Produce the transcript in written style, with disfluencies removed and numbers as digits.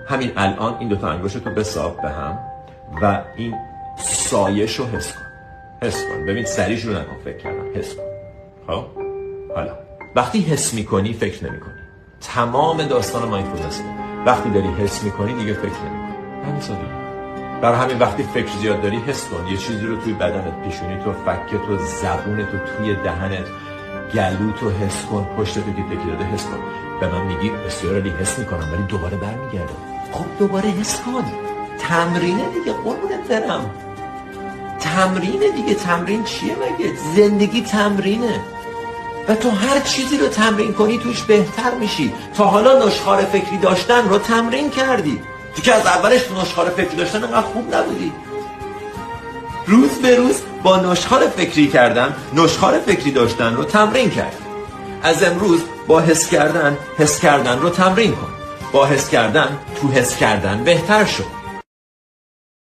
همین الان این دوتا انگشتو بساب به هم و این سایش رو حس کن. حس کن. ببین سریش رو نکن، فکر کردم. حس کن. خب حالا وقتی حس میکنی فکر نمیکنی. تمام داستان مایندفولنس وقتی داری حس میکنی دیگه فکر نمیکنی. همین سادگی. برای همین وقتی فکر زیاد داری حس کن. یه چیزی رو توی بدنت، پیشونی تو، فک تو، زبون تو، توی دهنت، گلو تو حس کن. پشت تو که تکی داده حس کن. به من میگی بسیار عالی حس میکنم ولی دوباره برمیگرده. خب دوباره حس کن. تمرینه دیگه، قربونت برم. تمرینه دیگه. تمرین چیه مگه؟ زندگی تمرینه و تو هر چیزی رو تمرین کنی توش بهتر میشی. تا حالا نشخوار فکری داشتن رو تمرین کردی؟ تو که از اولش نشخوار فکری داشتن انقدر خوب نبودی. روز به روز با نشخوار فکری کردن، نشخوار فکری داشتن رو تمرین کردی. از امروز با حس کردن رو تمرین کن. با حس کردن تو حس کردن بهتر شو.